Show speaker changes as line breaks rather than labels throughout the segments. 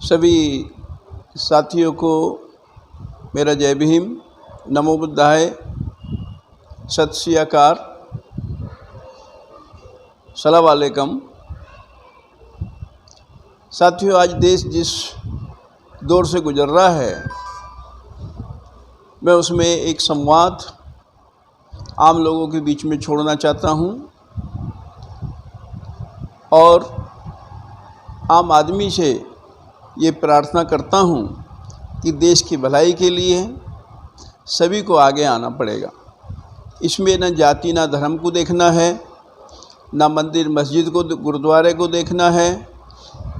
सभी साथियों को मेरा जय भीम, नमो बुद्धाय, सत श्री अकाल, सलाम वालेकुम। साथियों, आज देश जिस दौर से गुजर रहा है, मैं उसमें एक संवाद आम लोगों के बीच में छोड़ना चाहता हूं और आम आदमी से ये प्रार्थना करता हूं कि देश की भलाई के लिए सभी को आगे आना पड़ेगा। इसमें न जाति न धर्म को देखना है, न मंदिर मस्जिद को गुरुद्वारे को देखना है।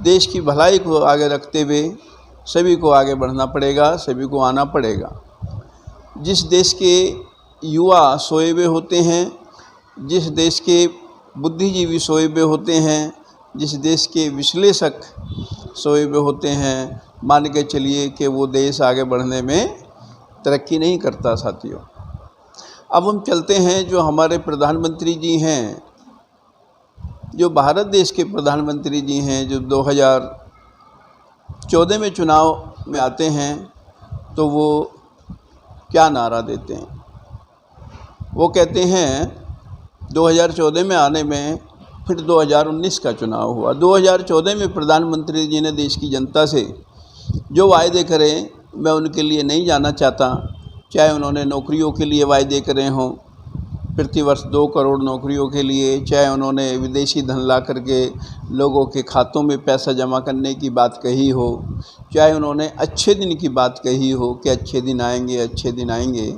देश की भलाई को आगे रखते हुए सभी को आगे बढ़ना पड़ेगा, सभी को आना पड़ेगा। जिस देश के युवा सोए हुए होते हैं, जिस देश के बुद्धिजीवी सोए हुए होते हैं, जिस देश के विश्लेषक सोए हुए होते हैं, मान के चलिए कि वो देश आगे बढ़ने में तरक्की नहीं करता। साथियों, अब हम चलते हैं जो हमारे प्रधानमंत्री जी हैं, जो भारत देश के प्रधानमंत्री जी हैं, जो 2014 में चुनाव में आते हैं तो वो क्या नारा देते हैं। वो कहते हैं 2014 में आने में फिर 2019 का चुनाव हुआ। 2014 में प्रधानमंत्री जी ने देश की जनता से जो वायदे करें, मैं उनके लिए नहीं जाना चाहता। चाहे उन्होंने नौकरियों के लिए वायदे करे हों, प्रतिवर्ष 2 करोड़ नौकरियों के लिए, चाहे उन्होंने विदेशी धन ला करके लोगों के खातों में पैसा जमा करने की बात कही हो, चाहे उन्होंने अच्छे दिन की बात कही हो कि अच्छे दिन आएंगे, अच्छे दिन आएंगे,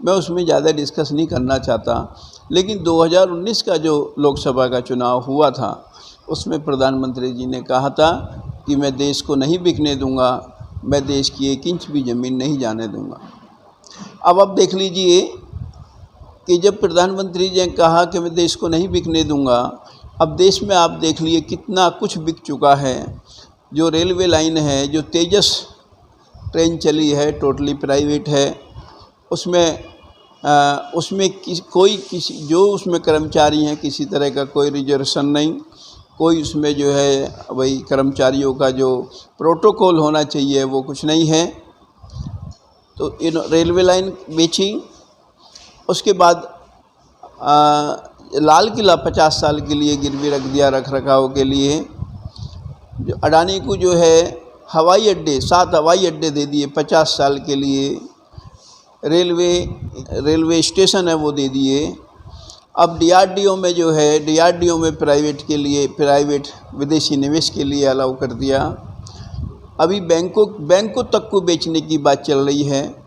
मैं उसमें ज़्यादा डिस्कस नहीं करना चाहता। लेकिन 2019 का जो लोकसभा का चुनाव हुआ था, उसमें प्रधानमंत्री जी ने कहा था कि मैं देश को नहीं बिकने दूंगा, मैं देश की 1 इंच भी ज़मीन नहीं जाने दूंगा। अब आप देख लीजिए कि जब प्रधानमंत्री जी ने कहा कि मैं देश को नहीं बिकने दूंगा, अब देश में आप देख लिए कितना कुछ बिक चुका है। जो रेलवे लाइन है, जो तेजस ट्रेन चली है, टोटली प्राइवेट है। उसमें किसी जो उसमें कर्मचारी हैं, किसी तरह का कोई रिजर्वेशन नहीं, कोई उसमें जो है वही कर्मचारियों का जो प्रोटोकॉल होना चाहिए वो कुछ नहीं है। तो इन रेलवे लाइन बेची। उसके बाद लाल किला 50 साल के लिए गिरवी रख दिया रख रखाव के लिए। जो अडानी को जो है हवाई अड्डे, 7 हवाई अड्डे दे दिए 50 साल के लिए। रेलवे स्टेशन है वो दे दिए। अब DRDO में जो है, DRDO में प्राइवेट विदेशी निवेश के लिए अलाउ कर दिया। अभी बैंकों तक को बेचने की बात चल रही है।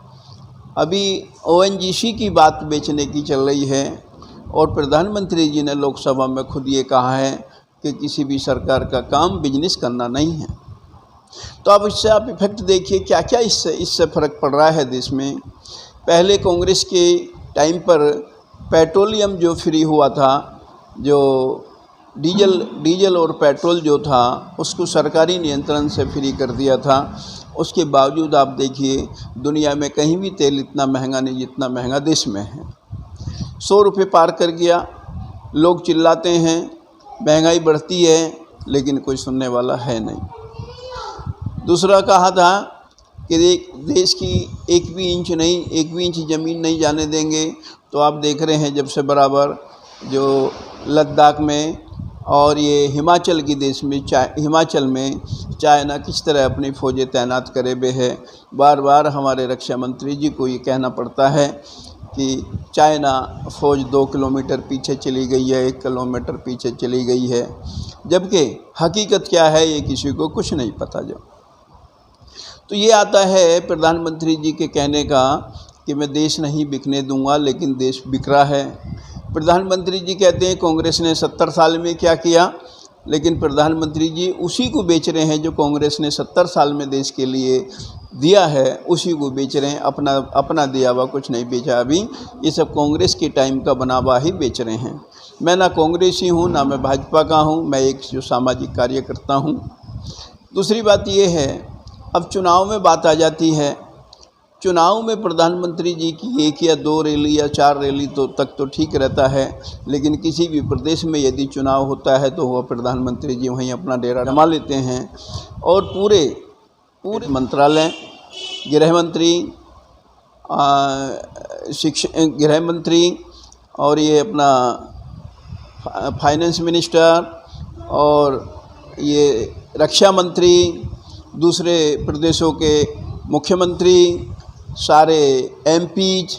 अभी ONGC की बात बेचने की चल रही है। और प्रधानमंत्री जी ने लोकसभा में खुद ये कहा है कि किसी भी सरकार का काम बिजनेस करना नहीं है। तो अब इससे आप इफेक्ट देखिए क्या क्या इससे फ़र्क पड़ रहा है देश में। पहले कांग्रेस के टाइम पर पेट्रोलियम जो फ्री हुआ था, जो डीजल और पेट्रोल जो था, उसको सरकारी नियंत्रण से फ्री कर दिया था। उसके बावजूद आप देखिए दुनिया में कहीं भी तेल इतना महंगा नहीं जितना महंगा देश में है। 100 रुपये पार कर गया। लोग चिल्लाते हैं महंगाई बढ़ती है, लेकिन कोई सुनने वाला है नहीं। दूसरा कहा था कि देश की 1 भी इंच ज़मीन नहीं जाने देंगे। तो आप देख रहे हैं जब से बराबर जो लद्दाख में और ये हिमाचल की देश में हिमाचल में चाइना किस तरह अपनी फ़ौजें तैनात करे हुए है। बार बार हमारे रक्षा मंत्री जी को ये कहना पड़ता है कि चाइना फ़ौज 2 किलोमीटर पीछे चली गई है, 1 किलोमीटर पीछे चली गई है, जबकि हकीकत क्या है ये किसी को कुछ नहीं पता। तो ये आता है प्रधानमंत्री जी के कहने का कि मैं देश नहीं बिकने दूंगा, लेकिन देश बिक रहा है। प्रधानमंत्री जी कहते हैं कांग्रेस ने 70 साल में क्या किया, लेकिन प्रधानमंत्री जी उसी को बेच रहे हैं जो कांग्रेस ने 70 साल में देश के लिए दिया है, उसी को बेच रहे हैं। अपना दिया हुआ कुछ नहीं बेचा अभी। ये सब कांग्रेस के टाइम का बना हुआ ही बेच रहे हैं। मैं ना कांग्रेसी हूँ, ना मैं भाजपा का हूँ, मैं एक जो सामाजिक कार्यकर्ता हूँ। दूसरी बात ये है, अब चुनाव में बात आ जाती है। चुनाव में प्रधानमंत्री जी की 1 या 2 रैली या 4 रैली तक तो ठीक रहता है, लेकिन किसी भी प्रदेश में यदि चुनाव होता है तो वह प्रधानमंत्री जी वहीं अपना डेरा जमा लेते हैं और पूरे पूरे मंत्रालय, गृह मंत्री, गृह मंत्री और ये अपना फाइनेंस मिनिस्टर और ये रक्षा मंत्री, दूसरे प्रदेशों के मुख्यमंत्री, सारे एमपीज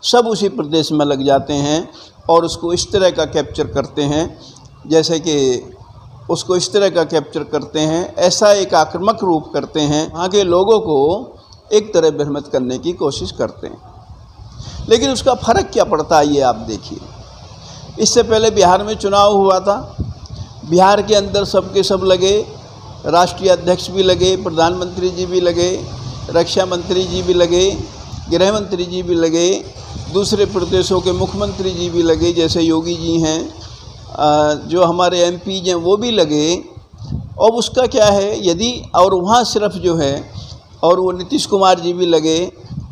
सब उसी प्रदेश में लग जाते हैं और उसको इस तरह का कैप्चर करते हैं, जैसे कि उसको इस तरह का कैप्चर करते हैं, ऐसा एक आक्रामक रूप करते हैं, वहाँ के लोगों को एक तरह भ्रमित करने की कोशिश करते हैं। लेकिन उसका फ़र्क क्या पड़ता है ये आप देखिए। इससे पहले बिहार में चुनाव हुआ था, बिहार के अंदर सब के सब लगे, राष्ट्रीय अध्यक्ष भी लगे, प्रधानमंत्री जी भी लगे, रक्षा मंत्री जी भी लगे, गृह मंत्री जी भी लगे, दूसरे प्रदेशों के मुख्यमंत्री जी भी लगे, जैसे योगी जी हैं, जो हमारे एमपी हैं वो भी लगे। और उसका क्या है यदि, और वहाँ सिर्फ जो है, और वो नीतीश कुमार जी भी लगे,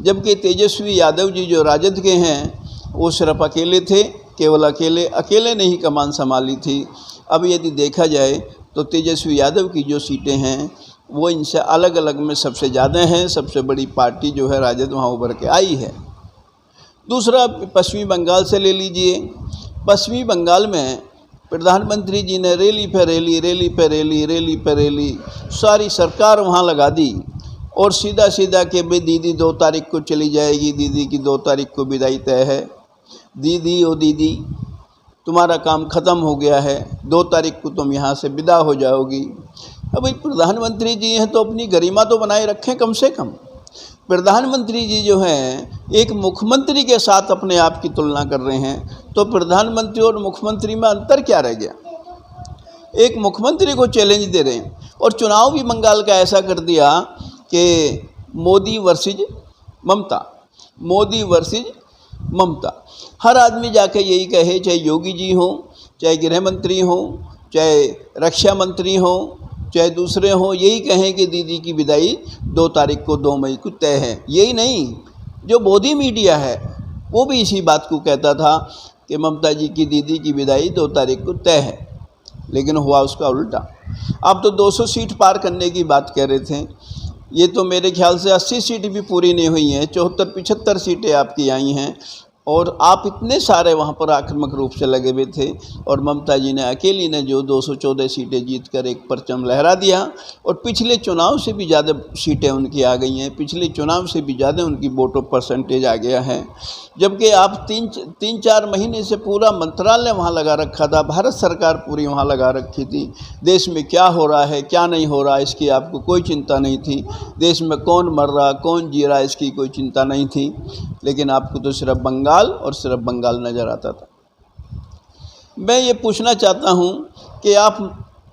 जबकि तेजस्वी यादव जी जो राजद के हैं वो सिर्फ अकेले थे, केवल अकेले ने ही कमान संभाली थी। अब यदि देखा जाए तो तेजस्वी यादव की जो सीटें हैं वो इनसे अलग अलग में सबसे ज़्यादा हैं। सबसे बड़ी पार्टी जो है राजद वहाँ उभर के आई है। दूसरा पश्चिमी बंगाल से ले लीजिए। पश्चिमी बंगाल में प्रधानमंत्री जी ने रैली पे रैली सारी सरकार वहाँ लगा दी और सीधा कि भाई दीदी 2 तारीख को चली जाएगी, दीदी की 2 तारीख को विदाई तय है, दीदी ओ दीदी तुम्हारा काम ख़त्म हो गया है, 2 तारीख को तुम यहाँ से विदा हो जाओगी। अब भाई प्रधानमंत्री जी हैं तो अपनी गरिमा तो बनाए रखें कम से कम। प्रधानमंत्री जी जो हैं एक मुख्यमंत्री के साथ अपने आप की तुलना कर रहे हैं, तो प्रधानमंत्री और मुख्यमंत्री में अंतर क्या रह गया। एक मुख्यमंत्री को चैलेंज दे रहे हैं और चुनाव भी बंगाल का ऐसा कर दिया कि मोदी वर्सेज ममता, मोदी वर्सेज ममता। हर आदमी जाके यही कहे, चाहे योगी जी हों, चाहे गृह मंत्री हों, चाहे रक्षा मंत्री हों, चाहे दूसरे हों, यही कहें कि दीदी की विदाई 2 तारीख को 2 मई को तय है। यही नहीं, जो मोदी मीडिया है वो भी इसी बात को कहता था कि ममता जी की दीदी की विदाई 2 तारीख को तय है, लेकिन हुआ उसका उल्टा। आप तो 200 सीट पार करने की बात कह रहे थे, ये तो मेरे ख्याल से 80 सीट भी पूरी नहीं हुई हैं, 74-75 सीटें आपकी आई हैं और आप इतने सारे वहाँ पर आक्रामक रूप से लगे हुए थे और ममता जी ने अकेली ने जो 214 सीटें जीत कर एक परचम लहरा दिया और पिछले चुनाव से भी ज़्यादा सीटें उनकी आ गई हैं, पिछले चुनाव से भी ज़्यादा उनकी वोटों परसेंटेज आ गया है। जबकि आप 3-4 महीने से पूरा मंत्रालय वहाँ लगा रखा था, भारत सरकार पूरी वहाँ लगा रखी थी। देश में क्या हो रहा है क्या नहीं हो रहा इसकी आपको कोई चिंता नहीं थी, देश में कौन मर रहा कौन जी रहा इसकी कोई चिंता नहीं थी, लेकिन आपको तो सिर्फ बंगाल और सिर्फ बंगाल नज़र आता था। मैं ये पूछना चाहता हूँ कि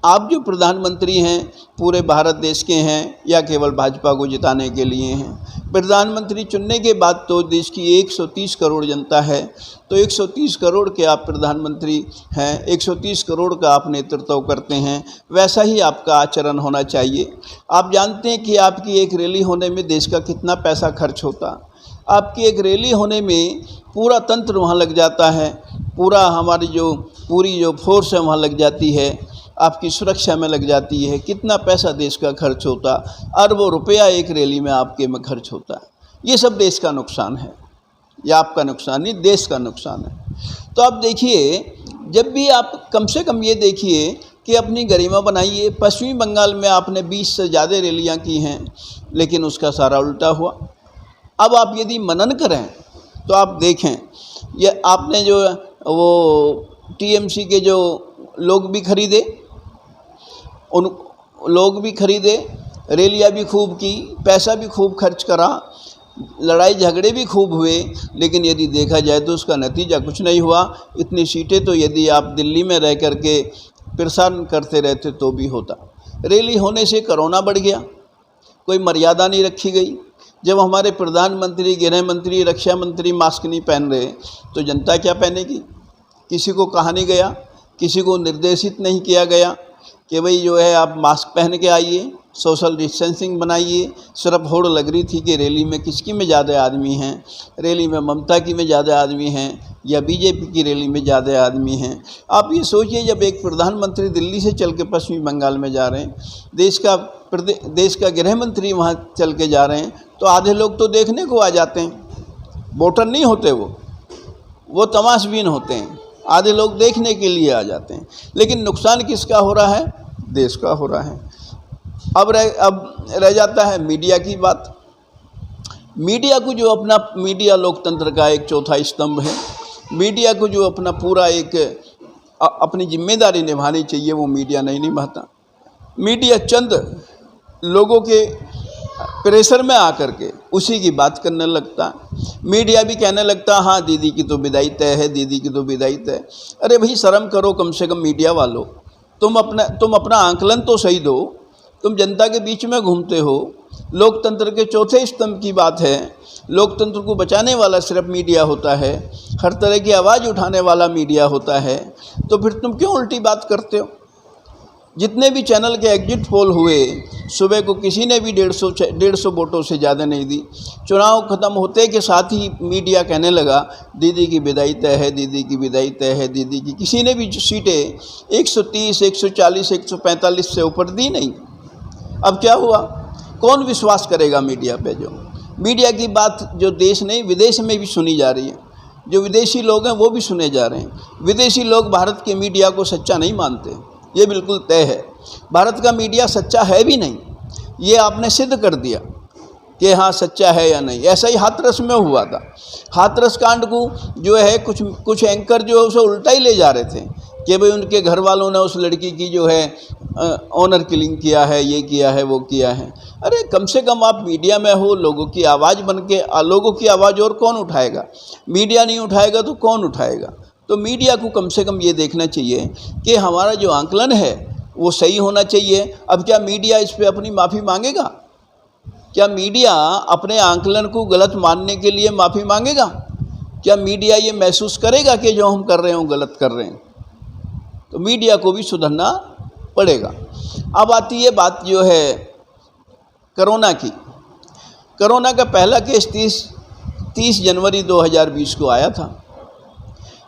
आप जो प्रधानमंत्री हैं पूरे भारत देश के हैं या केवल भाजपा को जिताने के लिए हैं। प्रधानमंत्री चुनने के बाद तो देश की 130 करोड़ जनता है, तो 130 करोड़ के आप प्रधानमंत्री हैं, 130 करोड़ का आप नेतृत्व करते हैं, वैसा ही आपका आचरण होना चाहिए। आप जानते हैं कि आपकी एक रैली होने में देश का कितना पैसा खर्च होता, आपकी एक रैली होने में पूरा तंत्र वहाँ लग जाता है, पूरा हमारी पूरी जो फोर्स है वहाँ लग जाती है, आपकी सुरक्षा में लग जाती है। कितना पैसा देश का खर्च होता, अरबों रुपया एक रैली में आपके में खर्च होता है। ये सब देश का नुकसान है, या आपका नुकसान नहीं देश का नुकसान है। तो आप देखिए, जब भी आप कम से कम ये देखिए कि अपनी गरिमा बनाइए। पश्चिमी बंगाल में आपने 20 से ज़्यादा रैलियाँ की हैं, लेकिन उसका सारा उल्टा हुआ। अब आप यदि मनन करें तो आप देखें, ये आपने जो वो टीएमसी के जो लोग भी खरीदे, उन लोग भी खरीदे, रैलियाँ भी खूब की, पैसा भी खूब खर्च करा, लड़ाई झगड़े भी खूब हुए, लेकिन यदि देखा जाए तो उसका नतीजा कुछ नहीं हुआ। इतनी सीटें तो यदि आप दिल्ली में रह कर के प्रसारण करते रहते तो भी होता। रैली होने से कोरोना बढ़ गया, कोई मर्यादा नहीं रखी गई। जब हमारे प्रधानमंत्री, गृह मंत्री, रक्षा मंत्री मास्क नहीं पहन रहे तो जनता क्या पहनेगी। किसी को कहा नहीं गया, किसी को निर्देशित नहीं किया गया कि भाई जो है आप मास्क पहन के आइए, सोशल डिस्टेंसिंग बनाइए। सिर्फ होड़ लग रही थी कि रैली में किसकी में ज़्यादा आदमी हैं, रैली में ममता की में ज़्यादा आदमी हैं या बीजेपी की रैली में ज़्यादा आदमी हैं। आप ये सोचिए, जब एक प्रधानमंत्री दिल्ली से चल के पश्चिमी बंगाल में जा रहे हैं, देश का देश का गृह मंत्री वहाँ चल के जा रहे हैं तो आधे लोग तो देखने को आ जाते हैं, वोटर नहीं होते, वो तमाशबीन होते हैं, आधे लोग देखने के लिए आ जाते हैं। लेकिन नुकसान किसका हो रहा है? देश का हो रहा है। अब रह जाता है मीडिया की बात। मीडिया को जो अपना, मीडिया लोकतंत्र का एक चौथा स्तंभ है, मीडिया को जो अपना पूरा एक अपनी जिम्मेदारी निभानी चाहिए वो मीडिया नहीं निभाता। मीडिया चंद लोगों के प्रेशर में आकर के उसी की बात करने लगता। मीडिया भी कहने लगता हाँ दीदी की तो विदाई तय है, दीदी की तो विदाई तय। अरे भाई शर्म करो कम से कम मीडिया वालों, तुम अपना आंकलन तो सही दो। तुम जनता के बीच में घूमते हो, लोकतंत्र के चौथे स्तंभ की बात है, लोकतंत्र को बचाने वाला सिर्फ मीडिया होता है, हर तरह की आवाज़ उठाने वाला मीडिया होता है, तो फिर तुम क्यों उल्टी बात करते हो? जितने भी चैनल के एग्जिट पोल हुए, सुबह को किसी ने भी 150 वोटों से ज़्यादा नहीं दी। चुनाव ख़त्म होते के साथ ही मीडिया कहने लगा दीदी की विदाई तय है, दीदी की विदाई तय है, दीदी की। किसी ने भी सीटें 130, 140, 145 से ऊपर दी नहीं। अब क्या हुआ? कौन विश्वास करेगा मीडिया पे? जो मीडिया की बात जो देश नहीं विदेश में भी सुनी जा रही है, जो विदेशी लोग हैं वो भी सुने जा रहे हैं। विदेशी लोग भारत के मीडिया को सच्चा नहीं मानते, ये बिल्कुल तय है। भारत का मीडिया सच्चा है भी नहीं, ये आपने सिद्ध कर दिया कि हाँ सच्चा है या नहीं। ऐसा ही हाथरस में हुआ था। हाथरस कांड को जो है कुछ एंकर जो है उसे उल्टा ही ले जा रहे थे कि भाई उनके घर वालों ने उस लड़की की जो है ऑनर किलिंग किया है, ये किया है, वो किया है। अरे कम से कम आप मीडिया में हो, लोगों की आवाज़ बन के, लोगों की आवाज़ और कौन उठाएगा? मीडिया नहीं उठाएगा तो कौन उठाएगा? तो मीडिया को कम से कम ये देखना चाहिए कि हमारा जो आंकलन है वो सही होना चाहिए। अब क्या मीडिया इस पर अपनी माफ़ी मांगेगा? क्या मीडिया अपने आंकलन को गलत मानने के लिए माफ़ी मांगेगा? क्या मीडिया ये महसूस करेगा कि जो हम कर रहे हैं वो गलत कर रहे हैं? तो मीडिया को भी सुधरना पड़ेगा। अब आती है बात जो है कोरोना की। कोरोना का पहला केस 30 जनवरी 2020 को आया था।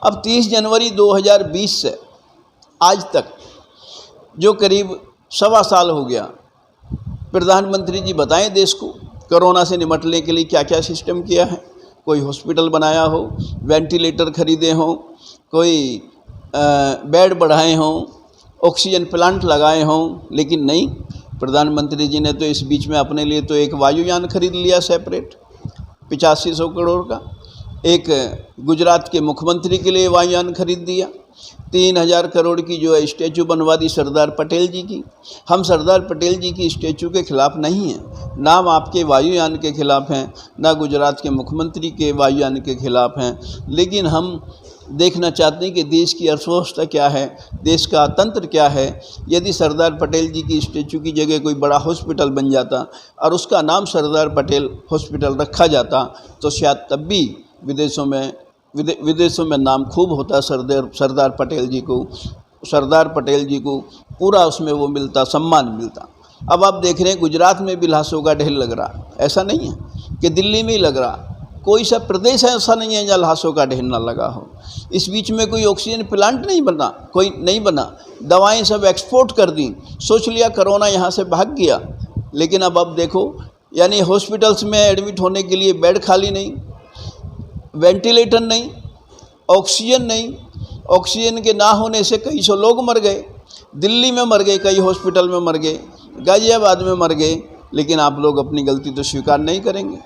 अब 30 जनवरी 2020 से आज तक जो करीब 1.25 साल हो गया, प्रधानमंत्री जी बताएं देश को कोरोना से निपटने के लिए क्या क्या सिस्टम किया है। कोई हॉस्पिटल बनाया हो, वेंटिलेटर खरीदे हों, कोई बेड बढ़ाए हों, ऑक्सीजन प्लांट लगाए हों, लेकिन नहीं। प्रधानमंत्री जी ने तो इस बीच में अपने लिए तो एक वायुयान खरीद लिया सेपरेट 8500 करोड़ का। एक गुजरात के मुख्यमंत्री के लिए वायुयान खरीद दिया। 3000 करोड़ की जो है स्टैचू बनवा दी सरदार पटेल जी की। हम सरदार पटेल जी की स्टैचू के खिलाफ नहीं हैं, नाम आपके वायुयान के खिलाफ हैं, ना गुजरात के मुख्यमंत्री के वायुयान के खिलाफ हैं। लेकिन हम देखना चाहते हैं कि देश की अर्थव्यवस्था क्या है, देश का तंत्र क्या है। यदि सरदार पटेल जी की स्टैचू की जगह कोई बड़ा हॉस्पिटल बन जाता और उसका नाम सरदार पटेल हॉस्पिटल रखा जाता तो शायद तब भी विदेशों में नाम खूब होता सरदार पटेल जी को। सरदार पटेल जी को पूरा उसमें वो मिलता, सम्मान मिलता। अब आप देख रहे हैं गुजरात में भी लाशों का ढेर लग रहा। ऐसा नहीं है कि दिल्ली में ही लग रहा, कोई सा प्रदेश ऐसा नहीं है जहाँ लाशों का ढेर ना लगा हो। इस बीच में कोई ऑक्सीजन प्लांट नहीं बना, कोई नहीं बना। दवाएं सब एक्सपोर्ट कर दी। सोच लिया कोरोना यहाँ से भाग गया, लेकिन अब देखो, यानी हॉस्पिटल्स में एडमिट होने के लिए बेड खाली नहीं, वेंटिलेटर नहीं, ऑक्सीजन नहीं। ऑक्सीजन के ना होने से कई सौ लोग मर गए। दिल्ली में मर गए, कई हॉस्पिटल में मर गए, गाजियाबाद में मर गए। लेकिन आप लोग अपनी गलती तो स्वीकार नहीं करेंगे।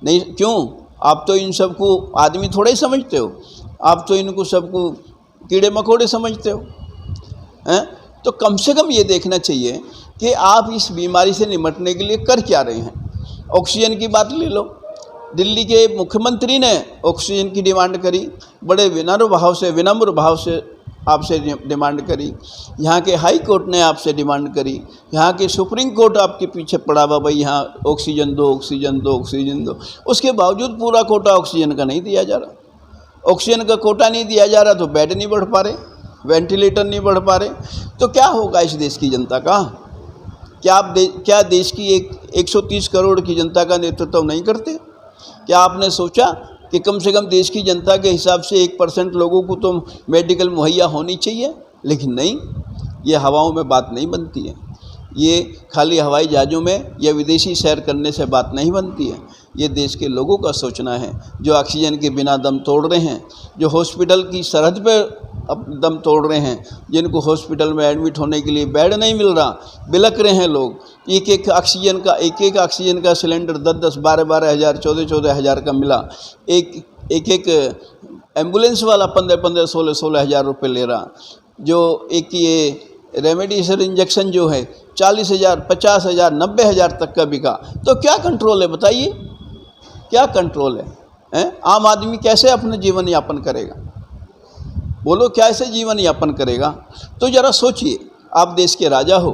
नहीं, क्यों? आप तो इन सबको आदमी थोड़े ही समझते हो, आप तो इनको सबको कीड़े मकोड़े समझते हो हैं। तो कम से कम ये देखना चाहिए कि आप इस बीमारी से निपटने के लिए कर क्या रहे हैं। ऑक्सीजन की बात ले लो, दिल्ली के मुख्यमंत्री ने ऑक्सीजन की डिमांड करी, बड़े विनम्र भाव से आपसे डिमांड करी। यहाँ के हाई कोर्ट ने आपसे डिमांड करी, यहाँ के सुप्रीम कोर्ट आपके पीछे पड़ा हुआ, भाई यहाँ ऑक्सीजन दो, ऑक्सीजन दो, ऑक्सीजन दो। उसके बावजूद पूरा कोटा ऑक्सीजन का नहीं दिया जा रहा। ऑक्सीजन का कोटा नहीं दिया जा रहा तो बेड नहीं बढ़ पा रहे, वेंटिलेटर नहीं बढ़ पा रहे। तो क्या होगा इस देश की जनता का? क्या देश की 130 करोड़ की जनता का नेतृत्व नहीं करते? क्या आपने सोचा कि कम से कम देश की जनता के हिसाब से 1% लोगों को तो मेडिकल मुहैया होनी चाहिए? लेकिन नहीं, ये हवाओं में बात नहीं बनती है। ये खाली हवाई जहाज़ों में या विदेशी सैर करने से बात नहीं बनती है। ये देश के लोगों का सोचना है, जो ऑक्सीजन के बिना दम तोड़ रहे हैं, जो हॉस्पिटल की सरहद पर अब दम तोड़ रहे हैं, जिनको हॉस्पिटल में एडमिट होने के लिए बेड नहीं मिल रहा, बिलक रहे हैं लोग। एक एक ऑक्सीजन का सिलेंडर 10-10, 12-12 हज़ार, 14-14 हज़ार का मिला। एक एम्बुलेंस वाला 15-15, 16-16 हज़ार रुपये ले रहा। जो एक ये रेमडेसिविर इंजेक्शन जो है 40,000, 50,000, 90,000 तक का बिका। तो क्या कंट्रोल है बताइए, क्या कंट्रोल है? आम आदमी कैसे अपना जीवन यापन करेगा? बोलो कैसे जीवन यापन करेगा? तो ज़रा सोचिए, आप देश के राजा हो,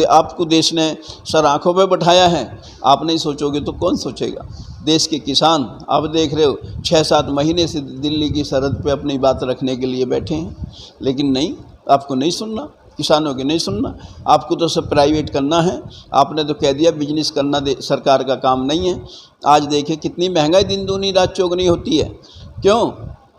आपको देश ने सर आँखों पे बैठाया है, आप नहीं सोचोगे तो कौन सोचेगा? देश के किसान आप देख रहे हो 6-7 महीने से दिल्ली की सरहद पे अपनी बात रखने के लिए बैठे हैं, लेकिन नहीं, आपको नहीं सुनना, किसानों की नहीं सुनना, आपको तो सब प्राइवेट करना है। आपने तो कह दिया बिजनेस करना सरकार का काम नहीं है। आज देखिए कितनी महंगाई दिन दूनी रात चौगनी होती है। क्यों?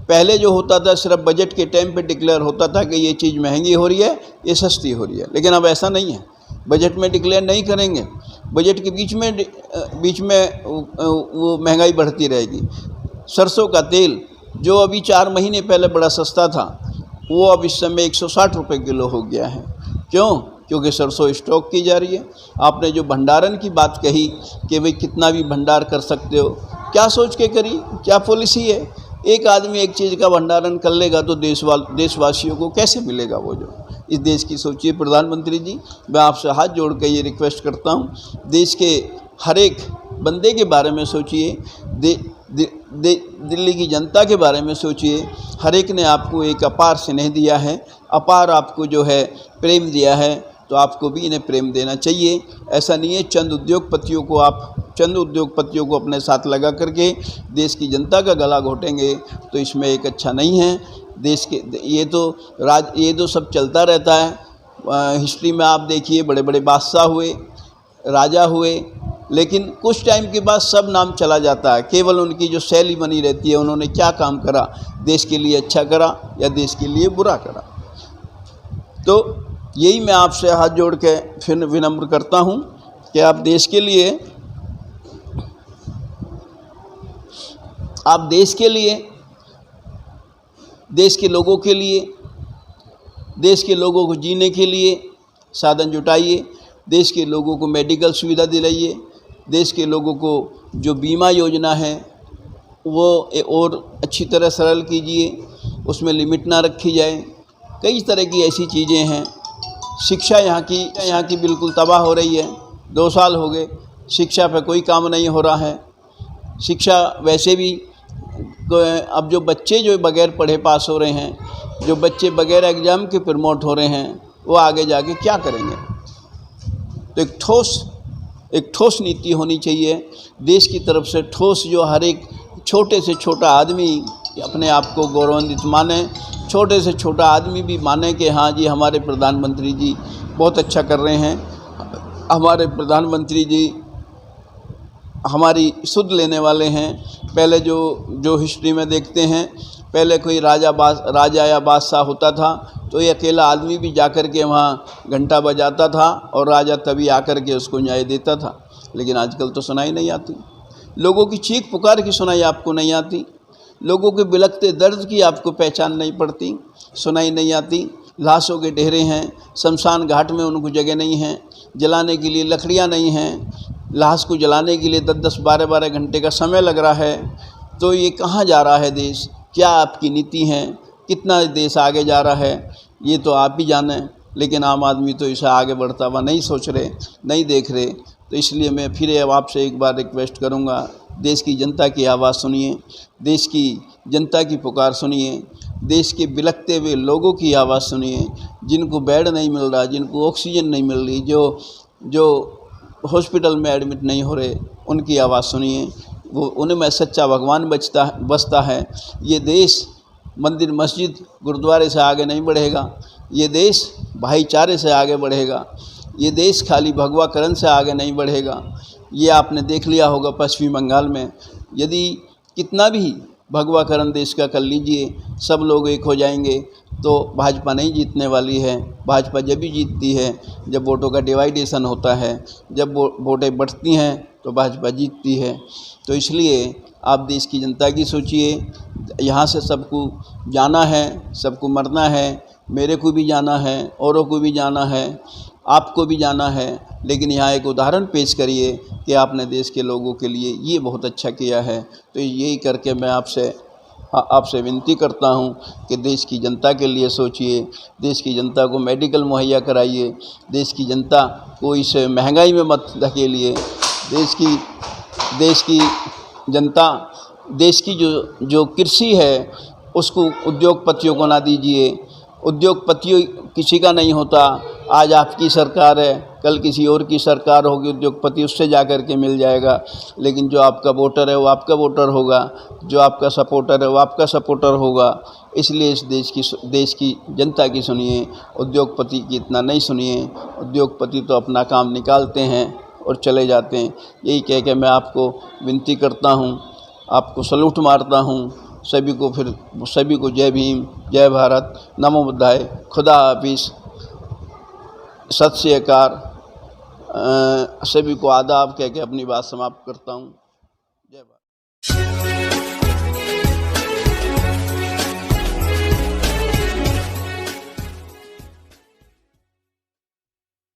पहले जो होता था सिर्फ बजट के टाइम पे डिक्लेयर होता था कि ये चीज़ महंगी हो रही है, ये सस्ती हो रही है, लेकिन अब ऐसा नहीं है। बजट में डिक्लेयर नहीं करेंगे, बजट के बीच में वो महंगाई बढ़ती रहेगी। सरसों का तेल जो अभी 4 महीने पहले बड़ा सस्ता था, वो अब इस समय 160 रुपये किलो हो गया है। क्यों? क्योंकि सरसों स्टॉक की जा रही है। आपने जो भंडारण की बात कही कि भाई कितना भी भंडार कर सकते हो, क्या सोच के करी? क्या पॉलिसी है? एक आदमी एक चीज़ का भंडारण कर लेगा तो देशवासियों को कैसे मिलेगा वो जो? इस देश की सोचिए प्रधानमंत्री जी। मैं आपसे हाथ जोड़ के ये रिक्वेस्ट करता हूँ, देश के हर एक बंदे के बारे में सोचिए, दिल्ली की जनता के बारे में सोचिए। हर एक ने आपको एक अपार स्नेह दिया है, अपार आपको जो है प्रेम दिया है, तो आपको भी इन्हें प्रेम देना चाहिए। ऐसा नहीं है चंद उद्योगपतियों को अपने साथ लगा करके देश की जनता का गला घोटेंगे, तो इसमें एक अच्छा नहीं है। देश के ये तो सब चलता रहता है। हिस्ट्री में आप देखिए, बड़े बड़े बादशाह हुए, राजा हुए, लेकिन कुछ टाइम के बाद सब नाम चला जाता है। केवल उनकी जो शैली बनी रहती है, उन्होंने क्या काम करा, देश के लिए अच्छा करा या देश के लिए बुरा करा। तो यही मैं आपसे हाथ जोड़ के फिर विनम्र करता हूँ कि आप देश के लिए, देश के लोगों के लिए, देश के लोगों को जीने के लिए साधन जुटाइए, देश के लोगों को मेडिकल सुविधा दिलाइए, देश के लोगों को जो बीमा योजना है वो और अच्छी तरह सरल कीजिए, उसमें लिमिट ना रखी जाए। कई तरह की ऐसी चीज़ें हैं। शिक्षा यहाँ की बिल्कुल तबाह हो रही है। 2 साल हो गए, शिक्षा पे कोई काम नहीं हो रहा है। शिक्षा वैसे भी अब जो बच्चे जो बगैर पढ़े पास हो रहे हैं, जो बच्चे बगैर एग्ज़ाम के प्रमोट हो रहे हैं, वो आगे जाके क्या करेंगे? तो एक ठोस नीति होनी चाहिए देश की तरफ से, ठोस, जो हर एक छोटे से छोटा आदमी अपने आप को गौरवान्वित माने, छोटे से छोटा आदमी भी माने कि हाँ जी हमारे प्रधानमंत्री जी बहुत अच्छा कर रहे हैं, हमारे प्रधानमंत्री जी हमारी सुध लेने वाले हैं। पहले जो हिस्ट्री में देखते हैं, पहले कोई राजा या बादशाह होता था तो ये अकेला आदमी भी जाकर के वहाँ घंटा बजाता था और राजा तभी आकर के उसको न्याय देता था। लेकिन आजकल तो सुनाई नहीं आती, लोगों की चीख पुकार की सुनाई आपको नहीं आती, लोगों के बिलखते दर्द की आपको पहचान नहीं पड़ती, सुनाई नहीं आती। लाशों के ढेरे हैं, शमशान घाट में उनको जगह नहीं है, जलाने के लिए लकड़ियाँ नहीं हैं, लाश को जलाने के लिए 10-10, 12-12 घंटे का समय लग रहा है। तो ये कहाँ जा रहा है देश? क्या आपकी नीति है? कितना देश आगे जा रहा है ये तो आप ही जाने, लेकिन आम आदमी तो इसे आगे बढ़ता हुआ नहीं सोच रहे, नहीं देख रहे। तो इसलिए मैं फिर आपसे एक बार रिक्वेस्ट करूँगा, देश की जनता की आवाज़ सुनिए, देश की जनता की पुकार सुनिए, देश के बिलखते हुए लोगों की आवाज़ सुनिए, जिनको बेड नहीं मिल रहा, जिनको ऑक्सीजन नहीं मिल रही, जो हॉस्पिटल में एडमिट नहीं हो रहे, उनकी आवाज़ सुनिए। वो उनमें सच्चा भगवान बसता है। ये देश मंदिर मस्जिद गुरुद्वारे से आगे नहीं बढ़ेगा, ये देश भाईचारे से आगे बढ़ेगा, ये देश खाली भगवाकरण से आगे नहीं बढ़ेगा। ये आपने देख लिया होगा पश्चिमी बंगाल में, यदि कितना भी भगवाकरण देश का कर लीजिए, सब लोग एक हो जाएंगे तो भाजपा नहीं जीतने वाली है। भाजपा जब भी जीतती है जब वोटों का डिवाइडेशन होता है, जब वोटें बढ़ती हैं तो भाजपा जीतती है। तो इसलिए आप देश की जनता की सोचिए। यहाँ से सबको जाना है, सबको मरना है, मेरे को भी जाना है, औरों को भी जाना है, आपको भी जाना है, लेकिन यहाँ एक उदाहरण पेश करिए कि आपने देश के लोगों के लिए ये बहुत अच्छा किया है। तो यही करके मैं आपसे विनती करता हूँ कि देश की जनता के लिए सोचिए, देश की जनता को मेडिकल मुहैया कराइए, देश की जनता को इस महंगाई में मत धकेलिए। देश की जनता, देश की जो कृषि है उसको उद्योगपतियों को ना दीजिए। उद्योगपतियों किसी का नहीं होता। आज आपकी सरकार है, कल किसी और की सरकार होगी, उद्योगपति उससे जा कर के मिल जाएगा। लेकिन जो आपका वोटर है वो आपका वोटर होगा, जो आपका सपोर्टर है वो आपका सपोर्टर होगा। इसलिए इस देश की जनता की सुनिए, उद्योगपति की इतना नहीं सुनिए। उद्योगपति तो अपना काम निकालते हैं और चले जाते हैं। यही कह के मैं आपको विनती करता हूँ, आपको सलूट मारता हूँ। सभी को जय भीम, जय भारत, नमो बुद्धाय, खुदा हाफिज़, सत श्री अकाल। सभी को आदाब कह के अपनी बात समाप्त करता हूँ। जय भारत।